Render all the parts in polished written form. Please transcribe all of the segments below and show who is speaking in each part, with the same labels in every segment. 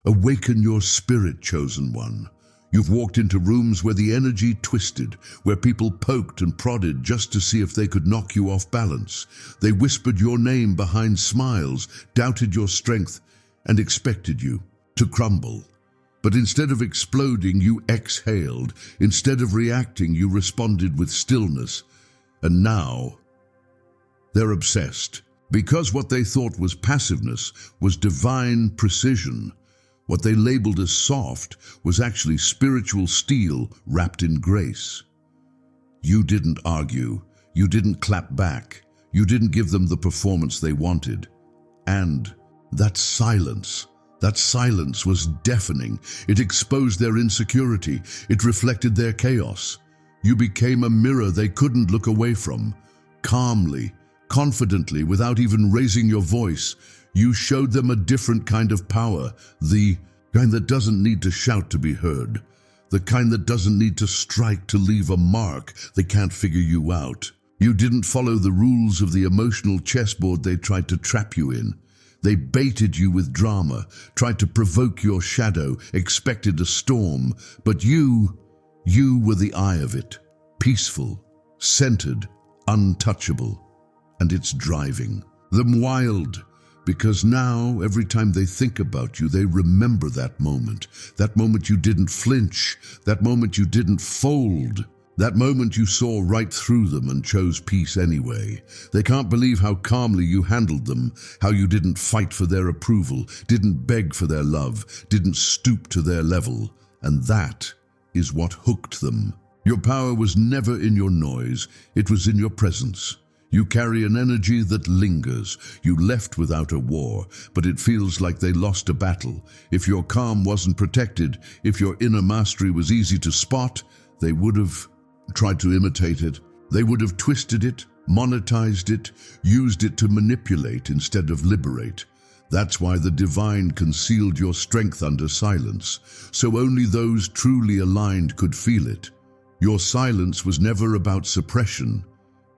Speaker 1: Awaken your spirit, chosen one. You've walked into rooms where the energy twisted, where people poked and prodded just to see if they could knock you off balance. They whispered your name behind smiles, doubted your strength, and expected you to crumble. But instead of exploding, you exhaled. Instead of reacting, you responded with stillness. And now, they're obsessed. Because what they thought was passiveness was divine precision. What they labeled as soft was actually spiritual steel wrapped in grace. You didn't argue. You didn't clap back. You didn't give them the performance they wanted. And that silence was deafening. It exposed their insecurity. It reflected their chaos. You became a mirror they couldn't look away from. Calmly, confidently, without even raising your voice, you showed them a different kind of power, the kind that doesn't need to shout to be heard, the kind that doesn't need to strike to leave a mark. They can't figure you out. You didn't follow the rules of the emotional chessboard they tried to trap you in. They baited you with drama, tried to provoke your shadow, expected a storm, but you were the eye of it, peaceful, centered, untouchable. And it's driving them wild, because now every time they think about you, they remember that moment you didn't flinch, that moment you didn't fold, that moment you saw right through them and chose peace anyway. They can't believe how calmly you handled them, how you didn't fight for their approval, didn't beg for their love, didn't stoop to their level. And that is what hooked them. Your power was never in your noise, it was in your presence. You carry an energy that lingers. You left without a war, but it feels like they lost a battle. If your calm wasn't protected, if your inner mastery was easy to spot, they would have tried to imitate it. They would have twisted it, monetized it, used it to manipulate instead of liberate. That's why the divine concealed your strength under silence, so only those truly aligned could feel it. Your silence was never about suppression.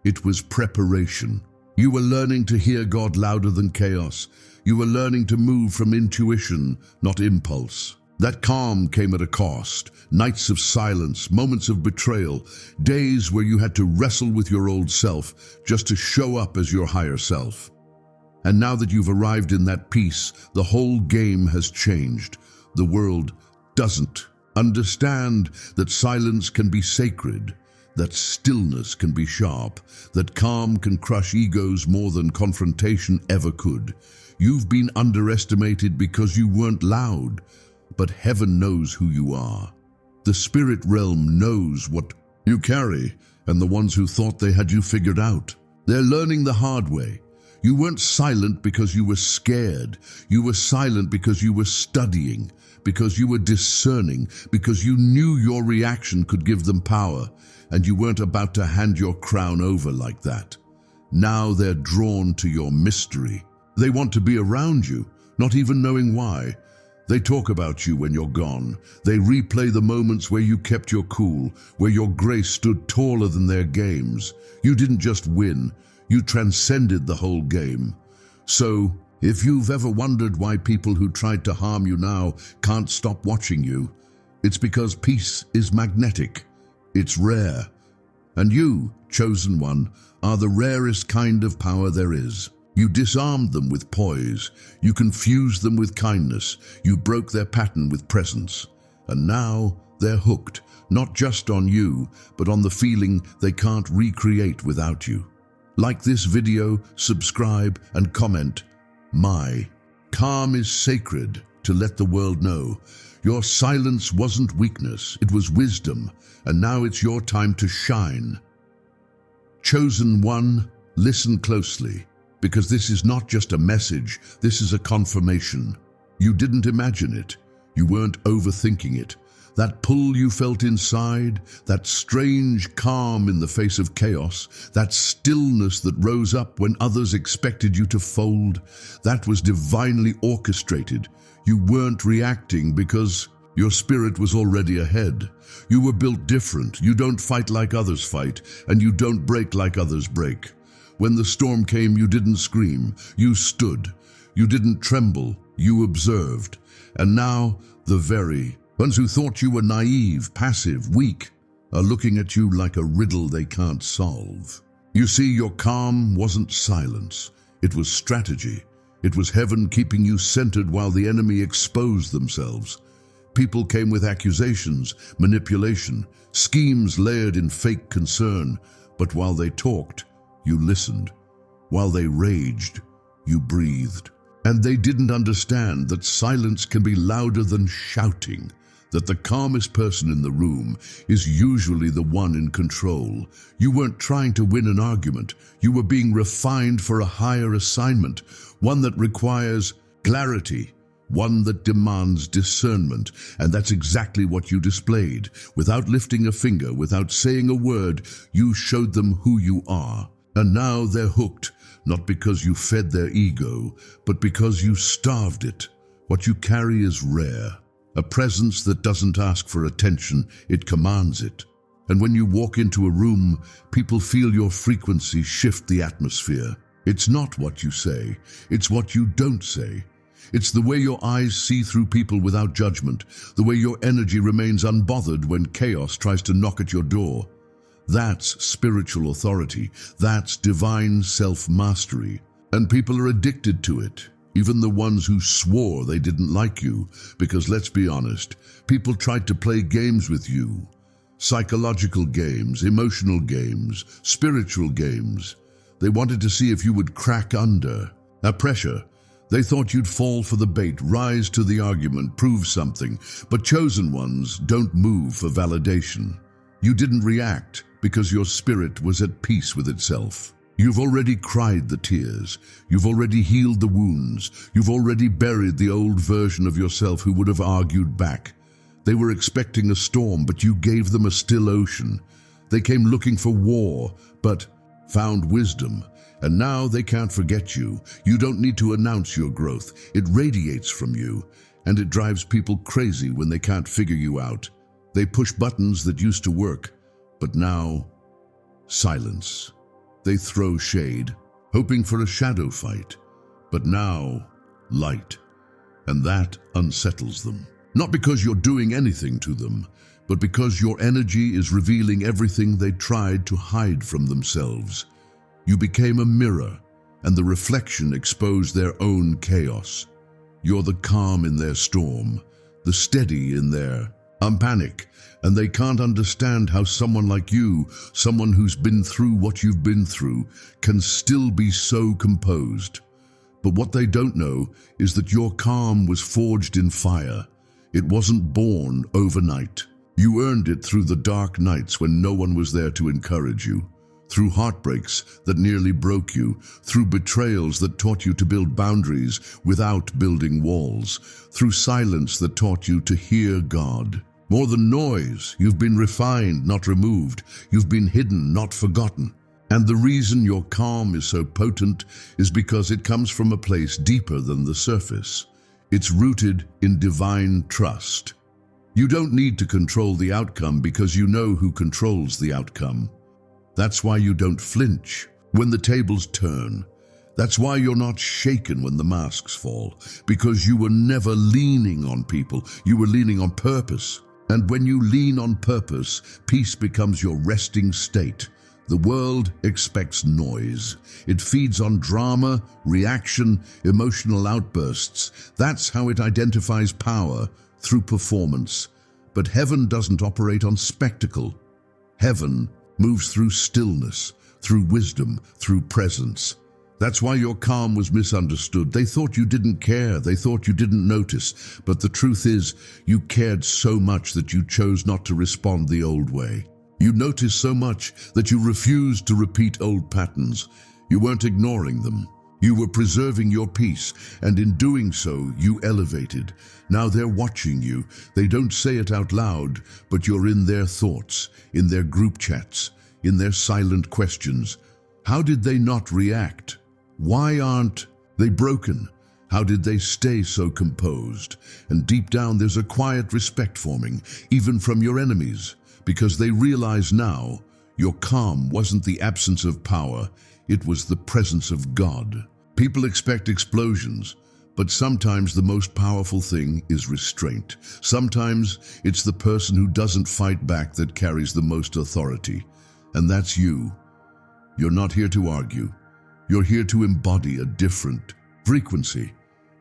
Speaker 1: It was preparation. You were learning to hear God louder than chaos. You were learning to move from intuition, not impulse. That calm came at a cost. Nights of silence, moments of betrayal, days where you had to wrestle with your old self just to show up as your higher self. And now that you've arrived in that peace, the whole game has changed. The world doesn't. Understand that silence can be sacred, that stillness can be sharp, that calm can crush egos more than confrontation ever could. You've been underestimated because you weren't loud, but heaven knows who you are. The spirit realm knows what you carry, and the ones who thought they had you figured out, they're learning the hard way. You weren't silent because you were scared. You were silent because you were studying, because you were discerning, because you knew your reaction could give them power, and you weren't about to hand your crown over like that. Now they're drawn to your mystery. They want to be around you, not even knowing why. They talk about you when you're gone. They replay the moments where you kept your cool, where your grace stood taller than their games. You didn't just win, you transcended the whole game. So, if you've ever wondered why people who tried to harm you now can't stop watching you, it's because peace is magnetic. It's rare. And you, chosen one, are the rarest kind of power there is. You disarmed them with poise. You confused them with kindness. You broke their pattern with presence. And now they're hooked, not just on you, but on the feeling they can't recreate without you. Like this video, subscribe, and comment. My calm is sacred to let the world know. Your silence wasn't weakness, it was wisdom, and now it's your time to shine. Chosen one, listen closely, because this is not just a message, this is a confirmation. You didn't imagine it, you weren't overthinking it. That pull you felt inside, that strange calm in the face of chaos, that stillness that rose up when others expected you to fold, that was divinely orchestrated. You weren't reacting because your spirit was already ahead. You were built different. You don't fight like others fight, and you don't break like others break. When the storm came, you didn't scream. You stood. You didn't tremble. You observed. And now, the very ones who thought you were naive, passive, weak, are looking at you like a riddle they can't solve. You see, your calm wasn't silence. It was strategy. It was heaven keeping you centered while the enemy exposed themselves. People came with accusations, manipulation, schemes layered in fake concern. But while they talked, you listened. While they raged, you breathed. And they didn't understand that silence can be louder than shouting, that the calmest person in the room is usually the one in control. You weren't trying to win an argument. You were being refined for a higher assignment, one that requires clarity, one that demands discernment. And that's exactly what you displayed. Without lifting a finger, without saying a word, you showed them who you are. And now they're hooked, not because you fed their ego, but because you starved it. What you carry is rare. A presence that doesn't ask for attention, it commands it. And when you walk into a room, people feel your frequency shift the atmosphere. It's not what you say, it's what you don't say. It's the way your eyes see through people without judgment, the way your energy remains unbothered when chaos tries to knock at your door. That's spiritual authority, that's divine self-mastery. And people are addicted to it. Even the ones who swore they didn't like you, because let's be honest, people tried to play games with you. Psychological games, emotional games, spiritual games. They wanted to see if you would crack under. A pressure. They thought you'd fall for the bait, rise to the argument, prove something. But chosen ones don't move for validation. You didn't react because your spirit was at peace with itself. You've already cried the tears. You've already healed the wounds. You've already buried the old version of yourself who would have argued back. They were expecting a storm, but you gave them a still ocean. They came looking for war, but found wisdom. And now they can't forget you. You don't need to announce your growth. It radiates from you, and it drives people crazy when they can't figure you out. They push buttons that used to work, but now, silence. They throw shade, hoping for a shadow fight, but now, light. And that unsettles them. Not because you're doing anything to them, but because your energy is revealing everything they tried to hide from themselves. You became a mirror, and the reflection exposed their own chaos. You're the calm in their storm, the steady in their unpanic, and they can't understand how someone like you, someone who's been through what you've been through, can still be so composed. But what they don't know is that your calm was forged in fire. It wasn't born overnight. You earned it through the dark nights when no one was there to encourage you, through heartbreaks that nearly broke you, through betrayals that taught you to build boundaries without building walls, through silence that taught you to hear God. More than noise, you've been refined, not removed. You've been hidden, not forgotten. And the reason your calm is so potent is because it comes from a place deeper than the surface. It's rooted in divine trust. You don't need to control the outcome because you know who controls the outcome. That's why you don't flinch when the tables turn. That's why you're not shaken when the masks fall, because you were never leaning on people. You were leaning on purpose. And when you lean on purpose, peace becomes your resting state. The world expects noise. It feeds on drama, reaction, emotional outbursts. That's how it identifies power, through performance. But heaven doesn't operate on spectacle. Heaven moves through stillness, through wisdom, through presence. That's why your calm was misunderstood. They thought you didn't care. They thought you didn't notice. But the truth is, you cared so much that you chose not to respond the old way. You noticed so much that you refused to repeat old patterns. You weren't ignoring them. You were preserving your peace, and in doing so, you elevated. Now they're watching you. They don't say it out loud, but you're in their thoughts, in their group chats, in their silent questions. How did they not react? Why aren't they broken? How did they stay so composed? And deep down, there's a quiet respect forming, even from your enemies, because they realize now your calm wasn't the absence of power, it was the presence of God. People expect explosions, But sometimes the most powerful thing is restraint. Sometimes it's the person who doesn't fight back that carries the most authority. And that's you. You're not here to argue. You're here to embody a different frequency.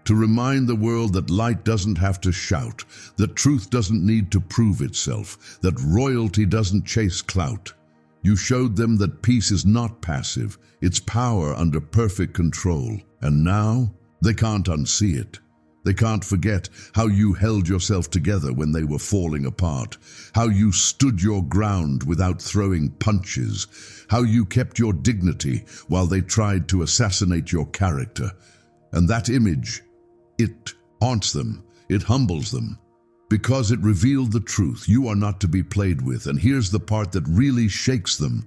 Speaker 1: To remind the world that light doesn't have to shout, that truth doesn't need to prove itself, that royalty doesn't chase clout. You showed them that peace is not passive, it's power under perfect control. And now, they can't unsee it. They can't forget how you held yourself together when they were falling apart, how you stood your ground without throwing punches, how you kept your dignity while they tried to assassinate your character. And that image, it haunts them, it humbles them, because it revealed the truth. You are not to be played with, and here's the part that really shakes them.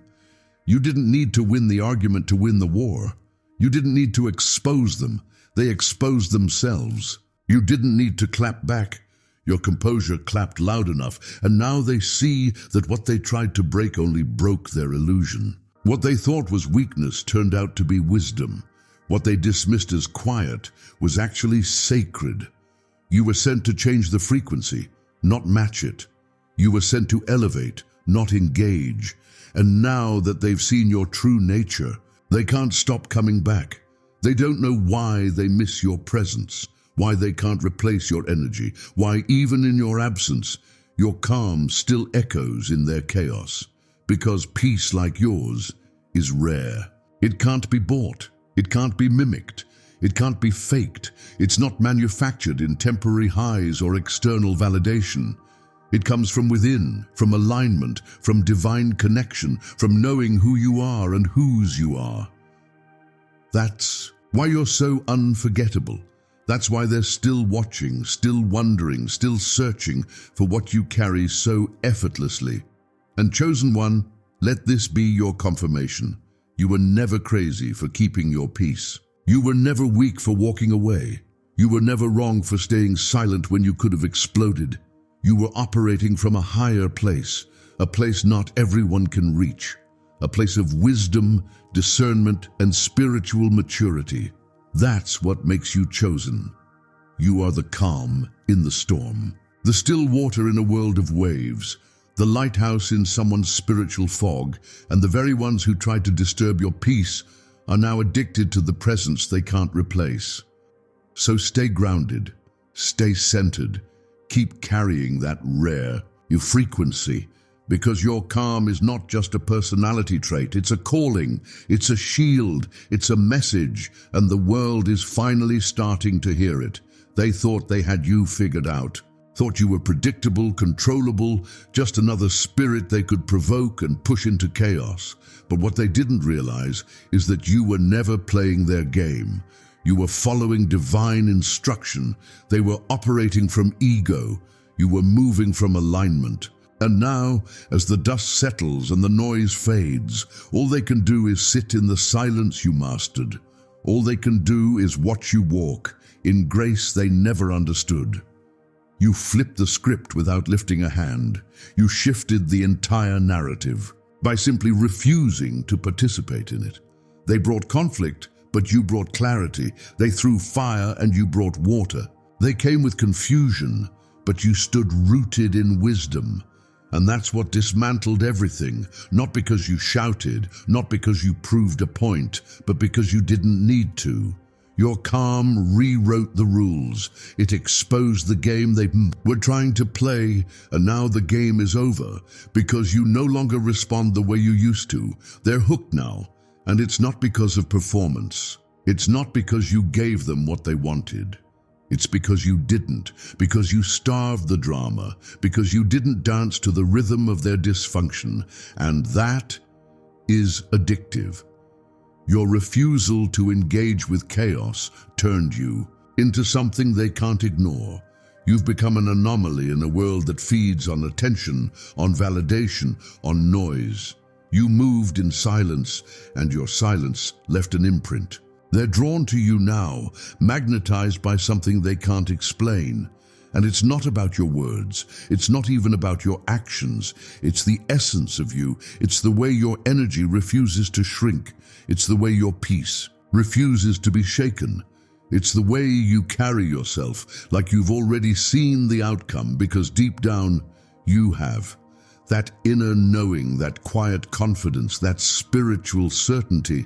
Speaker 1: You didn't need to win the argument to win the war. You didn't need to expose them. They exposed themselves. You didn't need to clap back. Your composure clapped loud enough, and now they see that what they tried to break only broke their illusion. What they thought was weakness turned out to be wisdom. What they dismissed as quiet was actually sacred. You were sent to change the frequency, not match it. You were sent to elevate, not engage. And now that they've seen your true nature, they can't stop coming back. They don't know why they miss your presence, why they can't replace your energy, why even in your absence, your calm still echoes in their chaos. Because peace like yours is rare. It can't be bought. It can't be mimicked. It can't be faked. It's not manufactured in temporary highs or external validation. It comes from within, from alignment, from divine connection, from knowing who you are and whose you are. That's why you're so unforgettable. That's why they're still watching, still wondering, still searching for what you carry so effortlessly. And chosen one, let this be your confirmation. You were never crazy for keeping your peace. You were never weak for walking away. You were never wrong for staying silent when you could have exploded. You were operating from a higher place, a place not everyone can reach, a place of wisdom, discernment, and spiritual maturity. That's what makes you chosen. You are the calm in the storm, the still water in a world of waves, the lighthouse in someone's spiritual fog, and the very ones who tried to disturb your peace are now addicted to the presence they can't replace. So stay grounded, stay centered, keep carrying that rare frequency, because your calm is not just a personality trait, it's a calling, it's a shield, it's a message, and the world is finally starting to hear it. They thought they had you figured out, thought you were predictable, controllable, just another spirit they could provoke and push into chaos. But what they didn't realize is that you were never playing their game. You were following divine instruction. They were operating from ego. You were moving from alignment. And now, as the dust settles and the noise fades, all they can do is sit in the silence you mastered. All they can do is watch you walk in grace they never understood. You flipped the script without lifting a hand. You shifted the entire narrative by simply refusing to participate in it. They brought conflict, but you brought clarity. They threw fire and you brought water. They came with confusion, but you stood rooted in wisdom. And that's what dismantled everything, not because you shouted, not because you proved a point, but because you didn't need to. Your calm rewrote the rules. It exposed the game they were trying to play, and now the game is over because you no longer respond the way you used to. They're hooked now, and it's not because of performance. It's not because you gave them what they wanted. It's because you didn't, because you starved the drama, because you didn't dance to the rhythm of their dysfunction, and that is addictive. Your refusal to engage with chaos turned you into something they can't ignore. You've become an anomaly in a world that feeds on attention, on validation, on noise. You moved in silence, and your silence left an imprint. They're drawn to you now, magnetized by something they can't explain. And it's not about your words. It's not even about your actions. It's the essence of you. It's the way your energy refuses to shrink. It's the way your peace refuses to be shaken. It's the way you carry yourself, like you've already seen the outcome, because deep down, you have. That inner knowing, that quiet confidence, that spiritual certainty.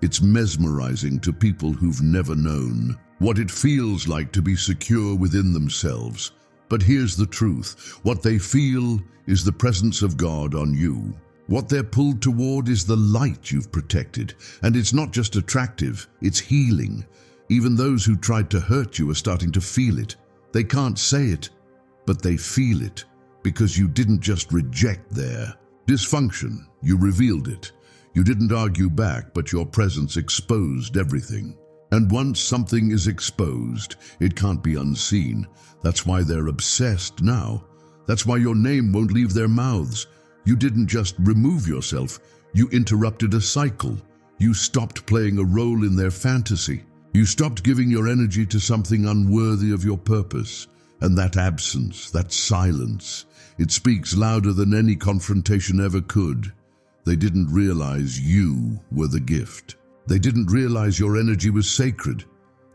Speaker 1: It's mesmerizing to people who've never known what it feels like to be secure within themselves. But here's the truth. What they feel is the presence of God on you. What they're pulled toward is the light you've protected. And it's not just attractive, it's healing. Even those who tried to hurt you are starting to feel it. They can't say it, but they feel it, because you didn't just reject their dysfunction, you revealed it. You didn't argue back, but your presence exposed everything. And once something is exposed, it can't be unseen. That's why they're obsessed now. That's why your name won't leave their mouths. You didn't just remove yourself, you interrupted a cycle. You stopped playing a role in their fantasy. You stopped giving your energy to something unworthy of your purpose. And that absence, that silence, it speaks louder than any confrontation ever could. They didn't realize you were the gift. They didn't realize your energy was sacred,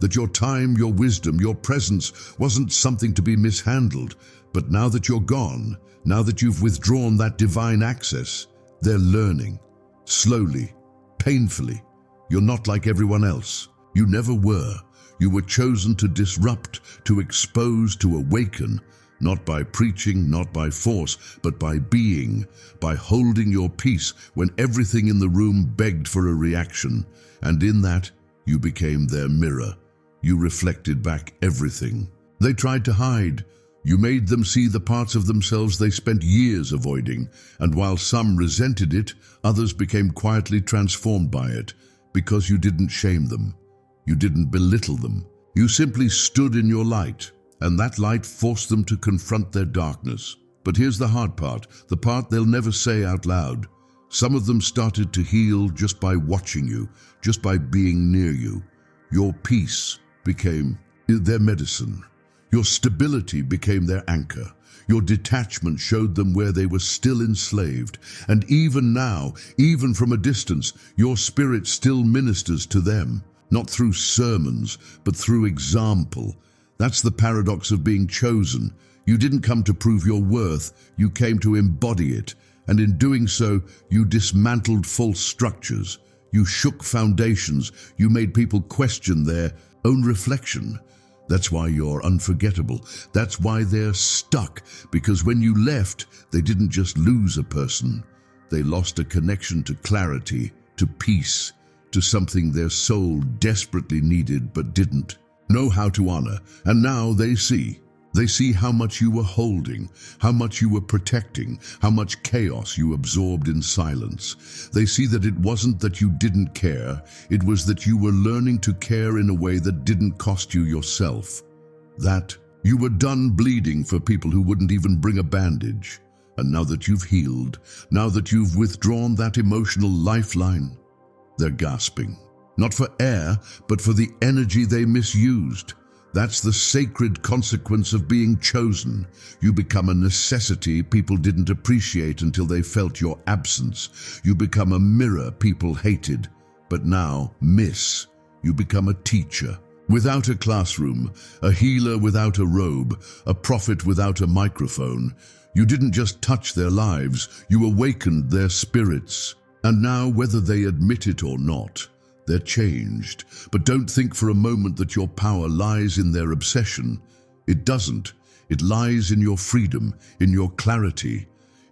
Speaker 1: that your time, your wisdom, your presence wasn't something to be mishandled. But now that you're gone, now that you've withdrawn that divine access, they're learning. Slowly, painfully. You're not like everyone else. You never were. You were chosen to disrupt, to expose, to awaken, not by preaching, not by force, but by being, by holding your peace when everything in the room begged for a reaction. And in that, you became their mirror. You reflected back everything they tried to hide. You made them see the parts of themselves they spent years avoiding. And while some resented it, others became quietly transformed by it, because you didn't shame them. You didn't belittle them. You simply stood in your light, and that light forced them to confront their darkness. But here's the hard part, the part they'll never say out loud. Some of them started to heal just by watching you, just by being near you. Your peace became their medicine. Your stability became their anchor. Your detachment showed them where they were still enslaved. And even now, even from a distance, your spirit still ministers to them. Not through sermons, but through example. That's the paradox of being chosen. You didn't come to prove your worth, you came to embody it. And in doing so, you dismantled false structures. You shook foundations. You made people question their own reflection. That's why you're unforgettable. That's why they're stuck. Because when you left, they didn't just lose a person. They lost a connection to clarity, to peace, to something their soul desperately needed but didn't know how to honor. And now they see. They see how much you were holding, how much you were protecting, how much chaos you absorbed in silence. They see that it wasn't that you didn't care, it was that you were learning to care in a way that didn't cost you yourself. That you were done bleeding for people who wouldn't even bring a bandage. And now that you've healed, now that you've withdrawn that emotional lifeline, they're gasping. Not for air, but for the energy they misused. That's the sacred consequence of being chosen. You become a necessity people didn't appreciate until they felt your absence. You become a mirror people hated, but now miss. You become a teacher. Without a classroom, a healer without a robe, a prophet without a microphone. You didn't just touch their lives, you awakened their spirits. And now, whether they admit it or not, they're changed. But don't think for a moment that your power lies in their obsession. It doesn't. It lies in your freedom, in your clarity,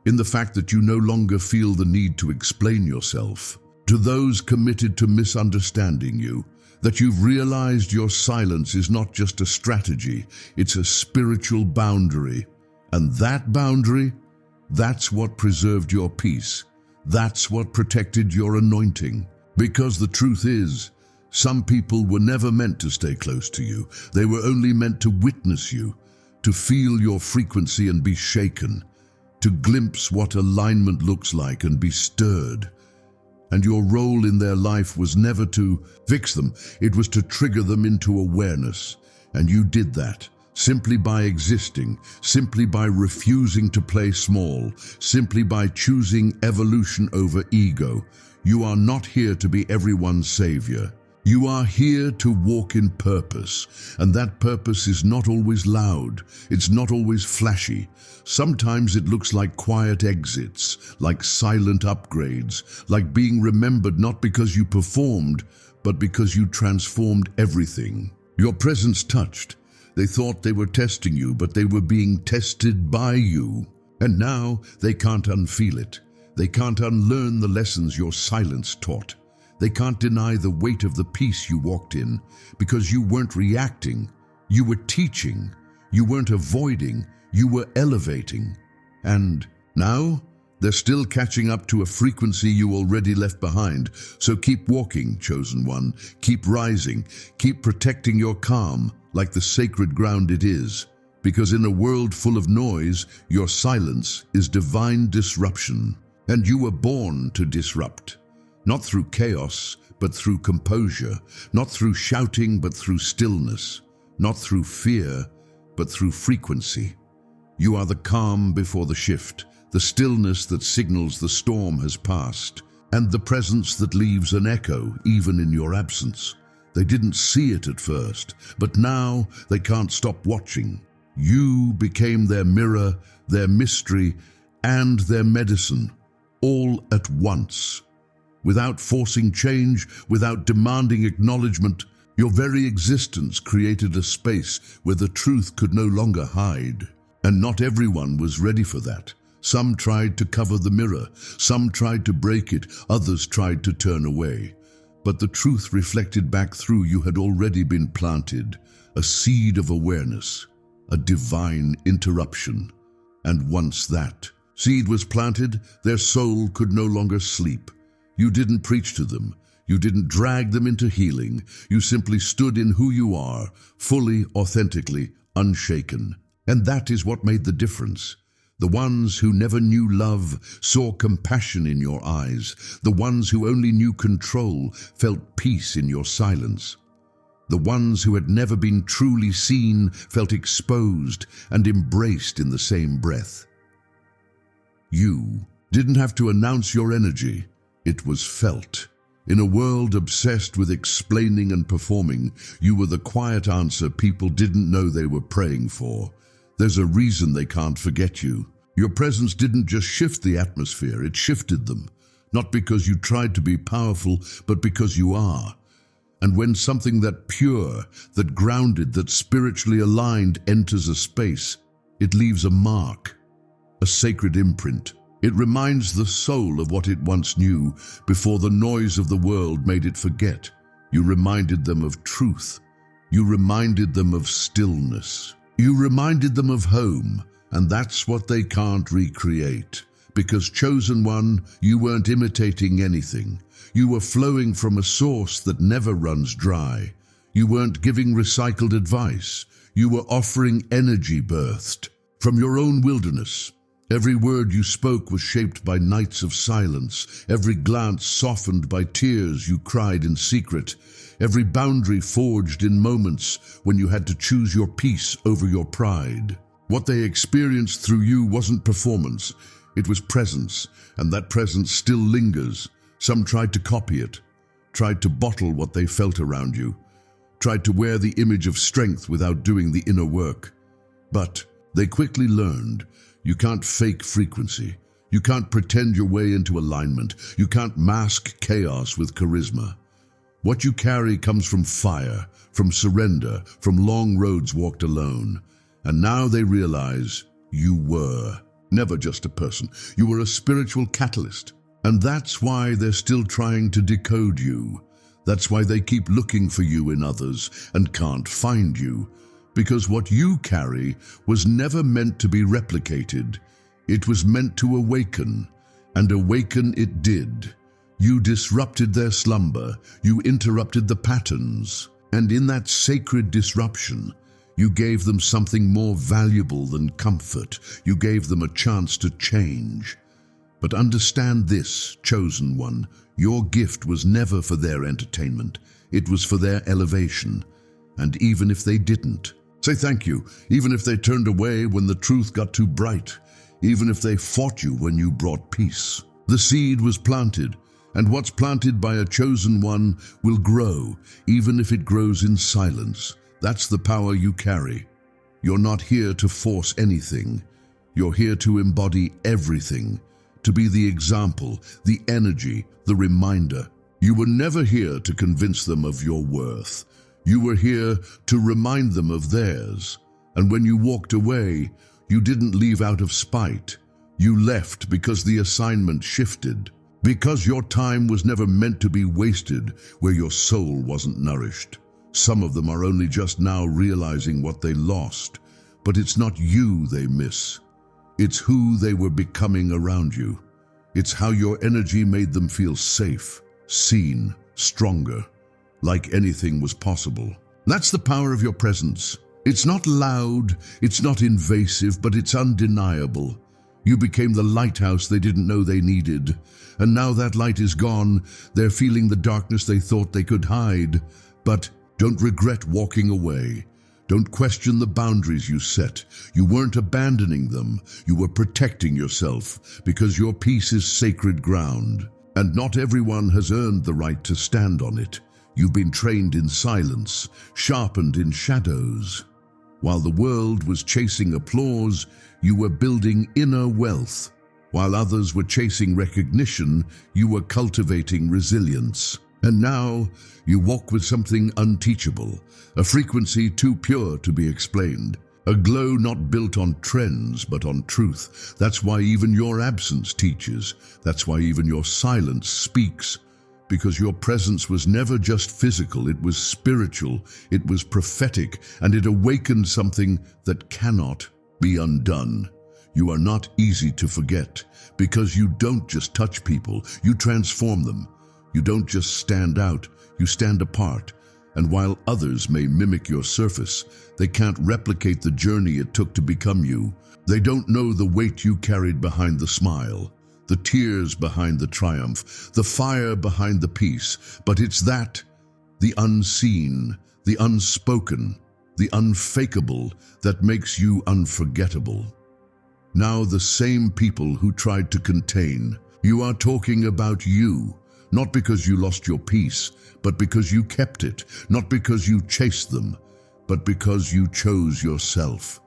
Speaker 1: in the fact that you no longer feel the need to explain yourself. To those committed to misunderstanding you, that you've realized your silence is not just a strategy, it's a spiritual boundary. And that boundary, that's what preserved your peace. That's what protected your anointing. Because the truth is, some people were never meant to stay close to you. They were only meant to witness you, to feel your frequency and be shaken, to glimpse what alignment looks like and be stirred. And your role in their life was never to fix them, it was to trigger them into awareness. And you did that, simply by existing, simply by refusing to play small, simply by choosing evolution over ego. You are not here to be everyone's savior. You are here to walk in purpose, and that purpose is not always loud, it's not always flashy. Sometimes it looks like quiet exits, like silent upgrades, like being remembered not because you performed, but because you transformed everything. Your presence touched. They thought they were testing you, but they were being tested by you. And now they can't unfeel it. They can't unlearn the lessons your silence taught. They can't deny the weight of the peace you walked in, because you weren't reacting, you were teaching, you weren't avoiding, you were elevating. And now, they're still catching up to a frequency you already left behind. So keep walking, chosen one. Keep rising. Keep protecting your calm like the sacred ground it is. Because in a world full of noise, your silence is divine disruption. And you were born to disrupt. Not through chaos, but through composure. Not through shouting, but through stillness. Not through fear, but through frequency. You are the calm before the shift, the stillness that signals the storm has passed, and the presence that leaves an echo even in your absence. They didn't see it at first, but now they can't stop watching. You became their mirror, their mystery, and their medicine, all at once. Without forcing change, without demanding acknowledgement, your very existence created a space where the truth could no longer hide. And not everyone was ready for that. Some tried to cover the mirror, some tried to break it, others tried to turn away. But the truth reflected back through you had already been planted, a seed of awareness, a divine interruption. And once that seed was planted, their soul could no longer sleep. You didn't preach to them. You didn't drag them into healing. You simply stood in who you are, fully, authentically, unshaken. And that is what made the difference. The ones who never knew love saw compassion in your eyes. The ones who only knew control felt peace in your silence. The ones who had never been truly seen felt exposed and embraced in the same breath. You didn't have to announce your energy. It was felt. In a world obsessed with explaining and performing, you were the quiet answer people didn't know they were praying for. There's a reason they can't forget you. Your presence didn't just shift the atmosphere, it shifted them. Not because you tried to be powerful, but because you are. And when something that pure, that grounded, that spiritually aligned enters a space, it leaves a mark, a sacred imprint. It reminds the soul of what it once knew before the noise of the world made it forget. You reminded them of truth. You reminded them of stillness. You reminded them of home, and that's what they can't recreate. Because, chosen one, you weren't imitating anything. You were flowing from a source that never runs dry. You weren't giving recycled advice. You were offering energy birthed from your own wilderness. Every word you spoke was shaped by nights of silence, every glance softened by tears you cried in secret, every boundary forged in moments when you had to choose your peace over your pride. What they experienced through you wasn't performance, it was presence, and that presence still lingers. Some tried to copy it, tried to bottle what they felt around you, tried to wear the image of strength without doing the inner work. But they quickly learned, you can't fake frequency. You can't pretend your way into alignment. You can't mask chaos with charisma. What you carry comes from fire, from surrender, from long roads walked alone. And now they realize you were never just a person. You were a spiritual catalyst. And that's why they're still trying to decode you. That's why they keep looking for you in others and can't find you. Because what you carry was never meant to be replicated. It was meant to awaken, and awaken it did. You disrupted their slumber, you interrupted the patterns, and in that sacred disruption, you gave them something more valuable than comfort. You gave them a chance to change. But understand this, chosen one, your gift was never for their entertainment. It was for their elevation. And even if they didn't, say thank you, even if they turned away when the truth got too bright, even if they fought you when you brought peace. The seed was planted, And what's planted by a chosen one will grow, even if it grows in silence. That's the power you carry. You're not here to force anything. You're here to embody everything, to be the example, the energy, the reminder. You were never here to convince them of your worth. You were here to remind them of theirs. And when you walked away, you didn't leave out of spite. You left because the assignment shifted. Because your time was never meant to be wasted where your soul wasn't nourished. Some of them are only just now realizing what they lost, but it's not you they miss. It's who they were becoming around you. It's how your energy made them feel safe, seen, stronger, like anything was possible. That's the power of your presence. It's not loud, it's not invasive, but it's undeniable. You became the lighthouse they didn't know they needed. And now that light is gone, they're feeling the darkness they thought they could hide. But don't regret walking away. Don't question the boundaries you set. You weren't abandoning them. You were protecting yourself because your peace is sacred ground. And not everyone has earned the right to stand on it. You've been trained in silence, sharpened in shadows. While the world was chasing applause, you were building inner wealth. While others were chasing recognition, you were cultivating resilience. And now, you walk with something unteachable, a frequency too pure to be explained. A glow not built on trends, but on truth. That's why even your absence teaches. That's why even your silence speaks. Because your presence was never just physical, it was spiritual, it was prophetic, and it awakened something that cannot be undone. You are not easy to forget, because you don't just touch people, you transform them. You don't just stand out, you stand apart. And while others may mimic your surface, they can't replicate the journey it took to become you. They don't know the weight you carried behind the smile, the tears behind the triumph, the fire behind the peace. But it's that, the unseen, the unspoken, the unfakeable, that makes you unforgettable. Now the same people who tried to contain, you are talking about you. Not because you lost your peace, but because you kept it. Not because you chased them, but because you chose yourself.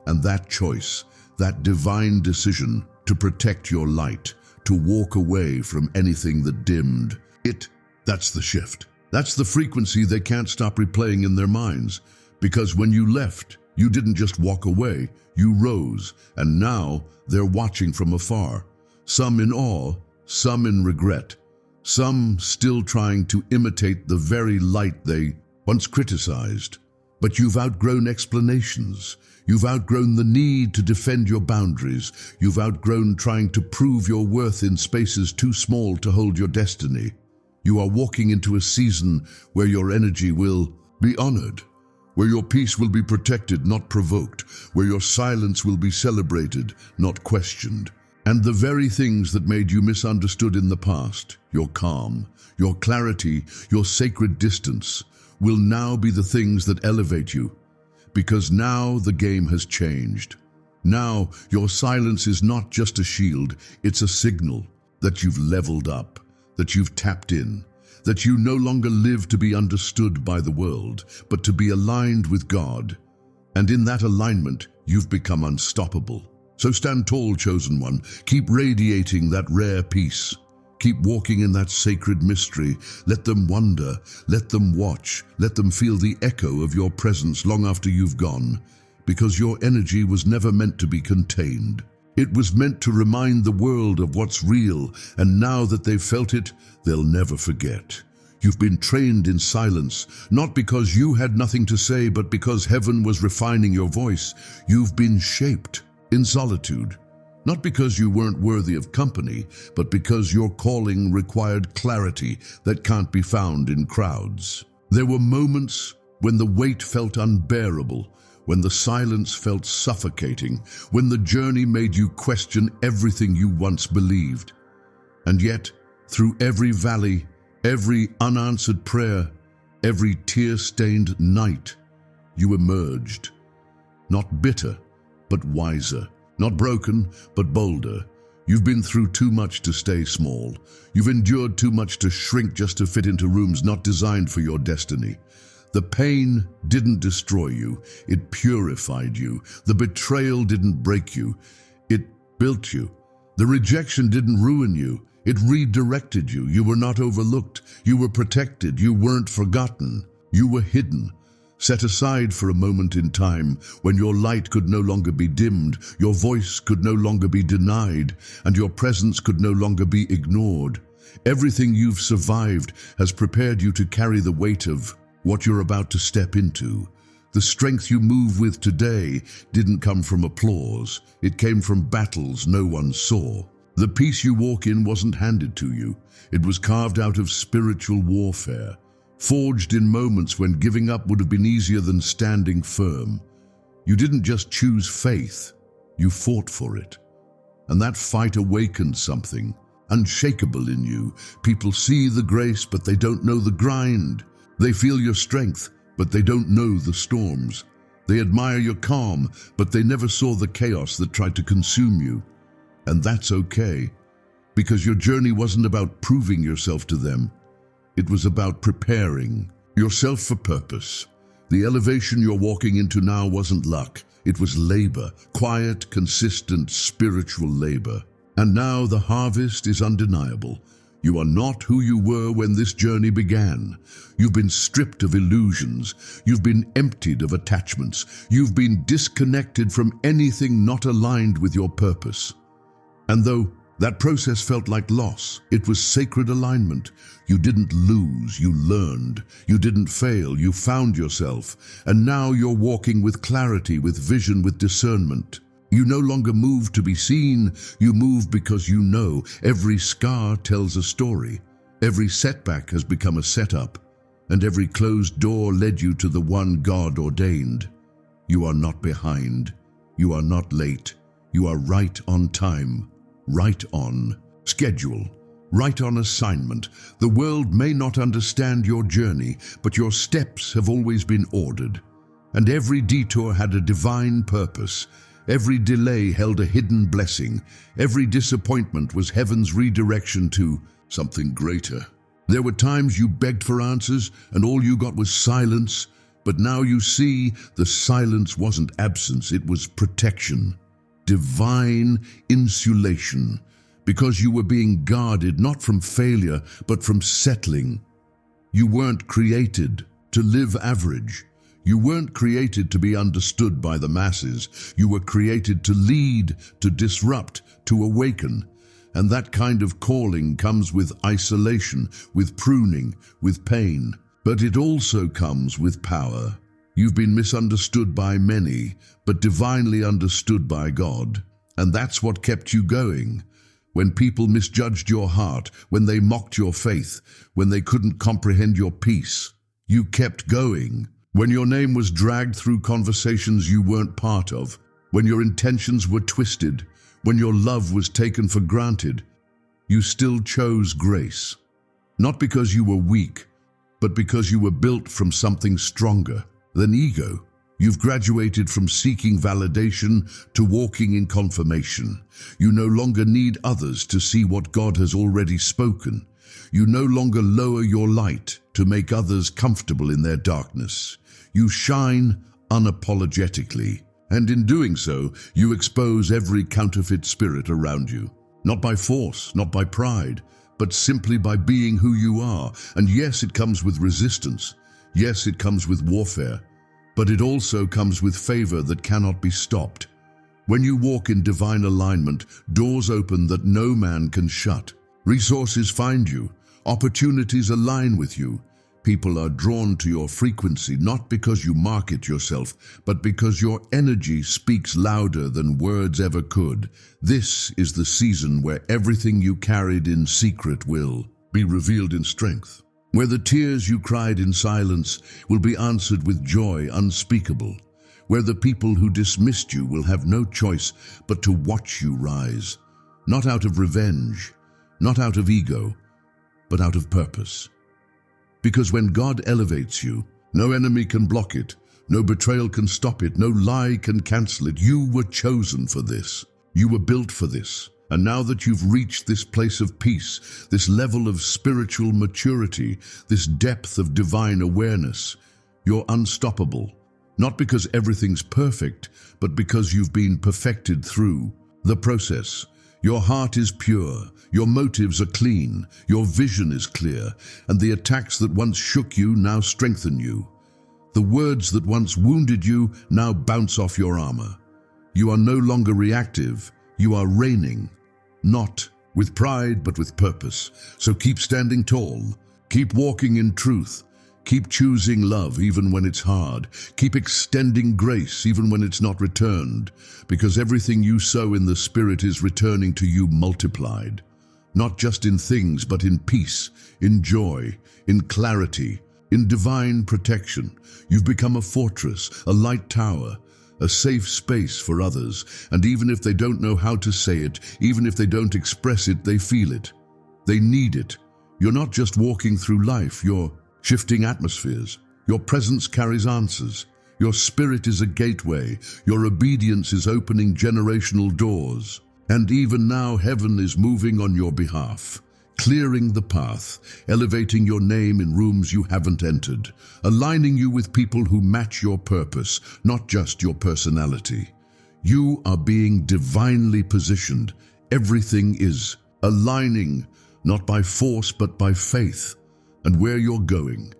Speaker 1: And that choice, that divine decision to protect your light, to walk away from anything that dimmed it, that's the shift. That's the frequency they can't stop replaying in their minds. Because when you left, you didn't just walk away, you rose. And now they're watching from afar. Some in awe, some in regret. Some still trying to imitate the very light they once criticized. But you've outgrown explanations. You've outgrown the need to defend your boundaries. You've outgrown trying to prove your worth in spaces too small to hold your destiny. You are walking into a season where your energy will be honored, where your peace will be protected, not provoked, where your silence will be celebrated, not questioned. And the very things that made you misunderstood in the past, your calm, your clarity, your sacred distance, will now be the things that elevate you. Because now the game has changed. Now your silence is not just a shield, it's a signal that you've leveled up, that you've tapped in, that you no longer live to be understood by the world, but to be aligned with God. And in that alignment, you've become unstoppable. So stand tall, chosen one. Keep radiating that rare peace. Keep walking in that sacred mystery. Let them wonder, let them watch, let them feel the echo of your presence long after you've gone. Because your energy was never meant to be contained. It was meant to remind the world of what's real, and now that they've felt it, they'll never forget. You've been trained in silence, not because you had nothing to say, but because heaven was refining your voice. You've been shaped in solitude, not because you weren't worthy of company, but because your calling required clarity that can't be found in crowds. There were moments when the weight felt unbearable, when the silence felt suffocating, when the journey made you question everything you once believed. And yet, through every valley, every unanswered prayer, every tear-stained night, you emerged, not bitter, but wiser, not broken, but bolder. You've been through too much to stay small. You've endured too much to shrink just to fit into rooms not designed for your destiny. The pain didn't destroy you, it purified you. The betrayal didn't break you, it built you. The rejection didn't ruin you, it redirected you. You were not overlooked, you were protected, you weren't forgotten. You were hidden, set aside for a moment in time when your light could no longer be dimmed, your voice could no longer be denied, and your presence could no longer be ignored. Everything you've survived has prepared you to carry the weight of what you're about to step into. The strength you move with today didn't come from applause. It came from battles no one saw. The peace you walk in wasn't handed to you. It was carved out of spiritual warfare, forged in moments when giving up would have been easier than standing firm. You didn't just choose faith, you fought for it. And that fight awakened something unshakable in you. People see the grace, but they don't know the grind. They feel your strength, but they don't know the storms. They admire your calm, but they never saw the chaos that tried to consume you. And that's okay, because your journey wasn't about proving yourself to them. It was about preparing yourself for purpose. The elevation you're walking into now wasn't luck. It was labor, quiet, consistent, spiritual labor. And now the harvest is undeniable. You are not who you were when this journey began. You've been stripped of illusions. You've been emptied of attachments. You've been disconnected from anything not aligned with your purpose. And though that process felt like loss, it was sacred alignment. You didn't lose, you learned. You didn't fail, you found yourself. And now you're walking with clarity, with vision, with discernment. You no longer move to be seen, you move because you know every scar tells a story. Every setback has become a setup, and every closed door led you to the one God ordained. You are not behind, you are not late, you are right on time, right on schedule, right on assignment. The world may not understand your journey, but your steps have always been ordered, and every detour had a divine purpose. Every delay held a hidden blessing. Every disappointment was heaven's redirection to something greater. There were times you begged for answers and all you got was silence, but now you see the silence wasn't absence, it was protection. Divine insulation, because you were being guarded not from failure, but from settling. You weren't created to live average. You weren't created to be understood by the masses. You were created to lead, to disrupt, to awaken. And that kind of calling comes with isolation, with pruning, with pain. But it also comes with power. You've been misunderstood by many, but divinely understood by God. And that's what kept you going. When people misjudged your heart, when they mocked your faith, when they couldn't comprehend your peace, you kept going. When your name was dragged through conversations you weren't part of, when your intentions were twisted, when your love was taken for granted, you still chose grace. Not because you were weak, but because you were built from something stronger than ego. You've graduated from seeking validation to walking in confirmation. You no longer need others to see what God has already spoken. You no longer lower your light to make others comfortable in their darkness. You shine unapologetically, and in doing so, you expose every counterfeit spirit around you. Not by force, not by pride, but simply by being who you are. And yes, it comes with resistance. Yes, it comes with warfare. But it also comes with favor that cannot be stopped. When you walk in divine alignment, doors open that no man can shut. Resources find you. Opportunities align with you. People are drawn to your frequency not because you market yourself, but because your energy speaks louder than words ever could. This is the season where everything you carried in secret will be revealed in strength. Where the tears you cried in silence will be answered with joy unspeakable. Where the people who dismissed you will have no choice but to watch you rise. Not out of revenge, not out of ego, but out of purpose. Because when God elevates you, no enemy can block it, no betrayal can stop it, no lie can cancel it. You were chosen for this. You were built for this. And now that you've reached this place of peace, this level of spiritual maturity, this depth of divine awareness, you're unstoppable. Not because everything's perfect, but because you've been perfected through the process. Your heart is pure, your motives are clean, your vision is clear, and the attacks that once shook you now strengthen you. The words that once wounded you now bounce off your armor. You are no longer reactive, you are reigning. Not with pride, but with purpose. So keep standing tall, keep walking in truth, keep choosing love even when it's hard, keep extending grace even when it's not returned, because everything you sow in the Spirit is returning to you multiplied. Not just in things, but in peace, in joy, in clarity, in divine protection. You've become a fortress, a light tower, a safe space for others, and even if they don't know how to say it, even if they don't express it, they feel it. They need it. You're not just walking through life, you're shifting atmospheres. Your presence carries answers. Your spirit is a gateway. Your obedience is opening generational doors. And even now, heaven is moving on your behalf, clearing the path, elevating your name in rooms you haven't entered, aligning you with people who match your purpose, not just your personality. You are being divinely positioned. Everything is aligning, not by force, but by faith. And where you're going,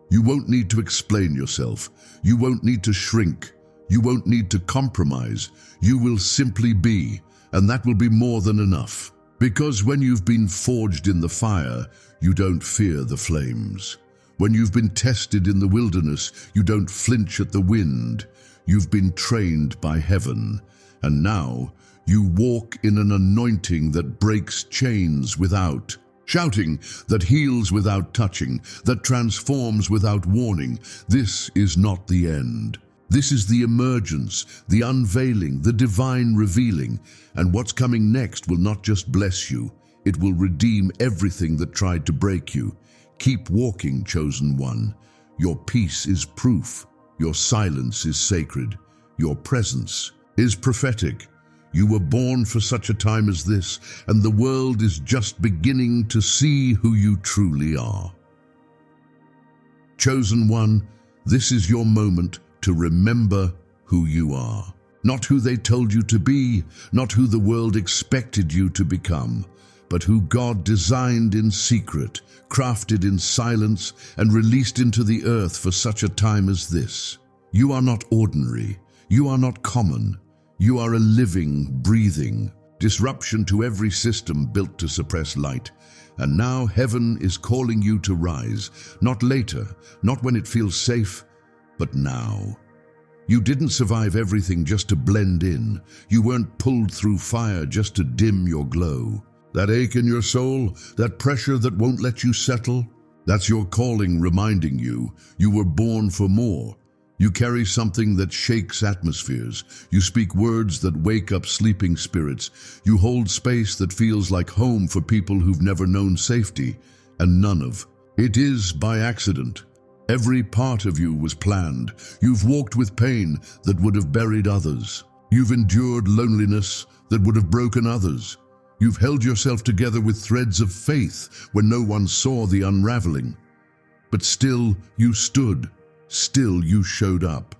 Speaker 1: you won't need to explain yourself. You won't need to shrink. You won't need to compromise. You will simply be, and that will be more than enough. Because when you've been forged in the fire, you don't fear the flames. When you've been tested in the wilderness, you don't flinch at the wind. You've been trained by heaven. And now you walk in an anointing that breaks chains without shouting, that heals without touching, that transforms without warning. This is not the end. This is the emergence, the unveiling, the divine revealing. And what's coming next will not just bless you, it will redeem everything that tried to break you. Keep walking, chosen one. Your peace is proof. Your silence is sacred. Your presence is prophetic. You were born for such a time as this, and the world is just beginning to see who you truly are. Chosen one, this is your moment to remember who you are. Not who they told you to be, not who the world expected you to become, but who God designed in secret, crafted in silence, and released into the earth for such a time as this. You are not ordinary. You are not common. You are a living, breathing disruption to every system built to suppress light. And now heaven is calling you to rise, not later, not when it feels safe, but now. You didn't survive everything just to blend in. You weren't pulled through fire just to dim your glow. That ache in your soul, that pressure that won't let you settle, that's your calling reminding you were born for more. You carry something that shakes atmospheres. You speak words that wake up sleeping spirits. You hold space that feels like home for people who've never known safety, and none of it is by accident. Every part of you was planned. You've walked with pain that would have buried others. You've endured loneliness that would have broken others. You've held yourself together with threads of faith when no one saw the unraveling. But still you stood. Still you showed up.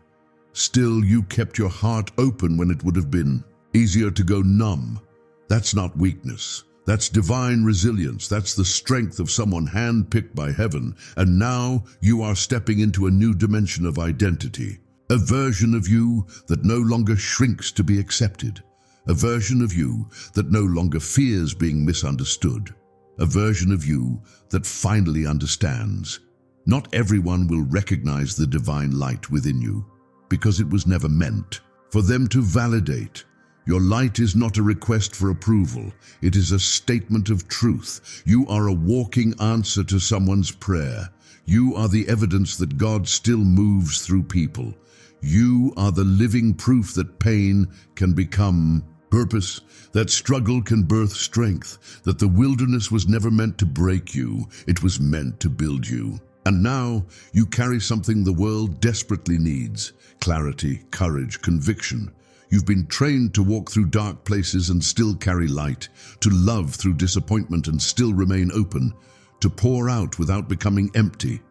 Speaker 1: Still you kept your heart open when it would have been easier to go numb. That's not weakness. That's divine resilience. That's the strength of someone handpicked by heaven. And now you are stepping into a new dimension of identity. A version of you that no longer shrinks to be accepted. A version of you that no longer fears being misunderstood. A version of you that finally understands. Not everyone will recognize the divine light within you, because it was never meant for them to validate. Your light is not a request for approval. It is a statement of truth. You are a walking answer to someone's prayer. You are the evidence that God still moves through people. You are the living proof that pain can become purpose, that struggle can birth strength, that the wilderness was never meant to break you. It was meant to build you. And now you carry something the world desperately needs: clarity, courage, conviction. You've been trained to walk through dark places and still carry light, to love through disappointment and still remain open, to pour out without becoming empty.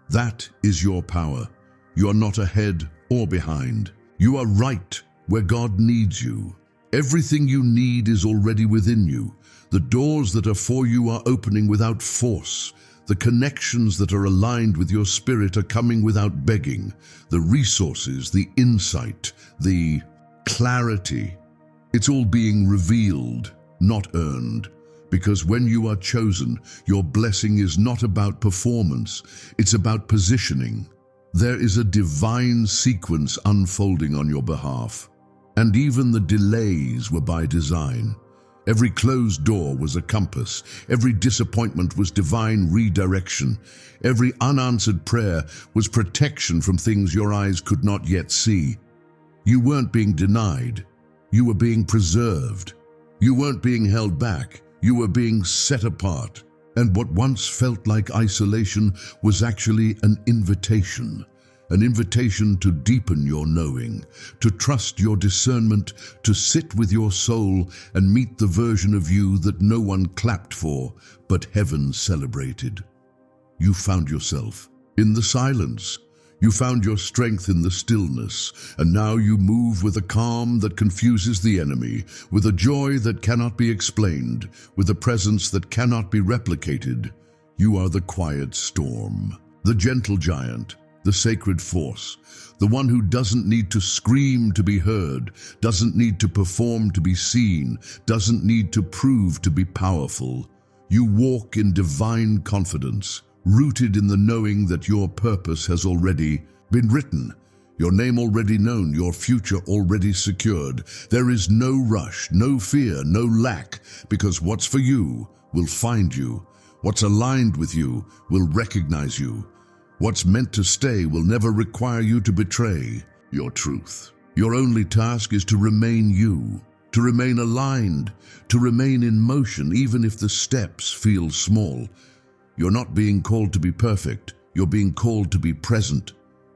Speaker 1: That is your power. You are not ahead or behind. You are right where God needs you. Everything you need is already within you. The doors that are for you are opening without force. The connections that are aligned with your spirit are coming without begging. The resources, the insight, the clarity, it's all being revealed, not earned. Because when you are chosen, your blessing is not about performance, it's about positioning. There is a divine sequence unfolding on your behalf. And even the delays were by design. Every closed door was a compass. Every disappointment was divine redirection. Every unanswered prayer was protection from things your eyes could not yet see. You weren't being denied. You were being preserved. You weren't being held back. You were being set apart. And what once felt like isolation was actually an invitation to deepen your knowing, to trust your discernment, to sit with your soul and meet the version of you that no one clapped for, but heaven celebrated. You found yourself in the silence. You found your strength in the stillness, and now you move with a calm that confuses the enemy, with a joy that cannot be explained, with a presence that cannot be replicated. You are the quiet storm, the gentle giant, the sacred force, the one who doesn't need to scream to be heard, doesn't need to perform to be seen, doesn't need to prove to be powerful. You walk in divine confidence, rooted in the knowing that your purpose has already been written, your name already known, your future already secured. There is no rush, no fear, no lack, because what's for you will find you. What's aligned with you will recognize you. What's meant to stay will never require you to betray your truth. Your only task is to remain you, to remain aligned, to remain in motion, even if the steps feel small. You're not being called to be perfect. You're being called to be present.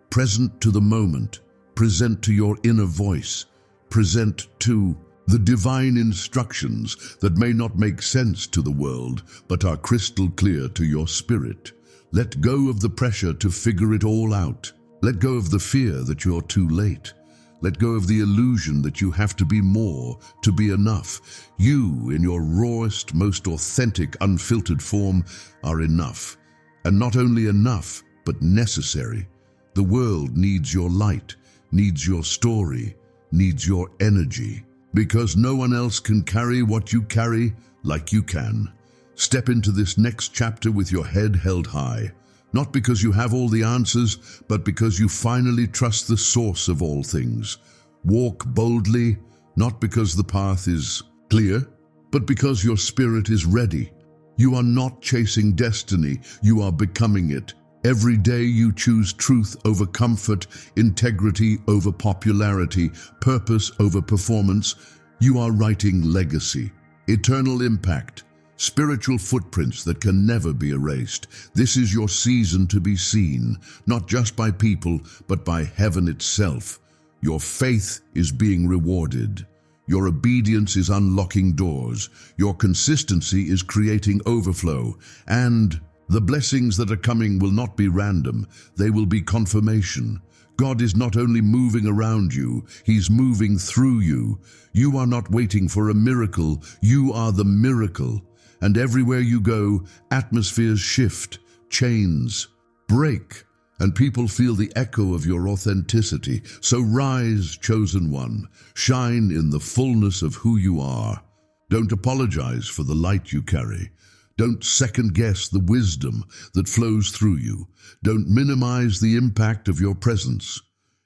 Speaker 1: Present to the moment. Present to your inner voice. Present to the divine instructions that may not make sense to the world, but are crystal clear to your spirit. Let go of the pressure to figure it all out. Let go of the fear that you're too late. Let go of the illusion that you have to be more, to be enough. You, in your rawest, most authentic, unfiltered form, are enough. And not only enough, but necessary. The world needs your light, needs your story, needs your energy. Because no one else can carry what you carry like you can. Step into this next chapter with your head held high, not because you have all the answers, but because you finally trust the source of all things. Walk boldly, not because the path is clear, but because your spirit is ready. You are not chasing destiny, you are becoming it. Every day you choose truth over comfort, integrity over popularity, purpose over performance. You are writing legacy, eternal impact, spiritual footprints that can never be erased. This is your season to be seen, not just by people, but by heaven itself. Your faith is being rewarded. Your obedience is unlocking doors. Your consistency is creating overflow. And the blessings that are coming will not be random. They will be confirmation. God is not only moving around you, He's moving through you. You are not waiting for a miracle. You are the miracle. And everywhere you go, atmospheres shift, chains break, and people feel the echo of your authenticity. So rise, chosen one. Shine in the fullness of who you are. Don't apologize for the light you carry. Don't second-guess the wisdom that flows through you. Don't minimize the impact of your presence.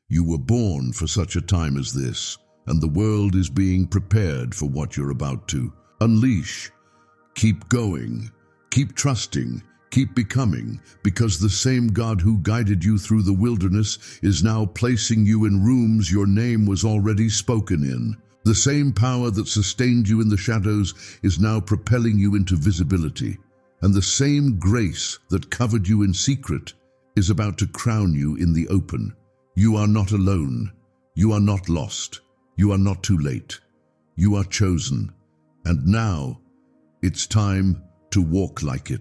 Speaker 1: You were born for such a time as this, and the world is being prepared for what you're about to unleash. Keep going, keep trusting, keep becoming, because the same God who guided you through the wilderness is now placing you in rooms your name was already spoken in. The same power that sustained you in the shadows is now propelling you into visibility. And the same grace that covered you in secret is about to crown you in the open. You are not alone. You are not lost. You are not too late. You are chosen. And now, it's time to walk like it.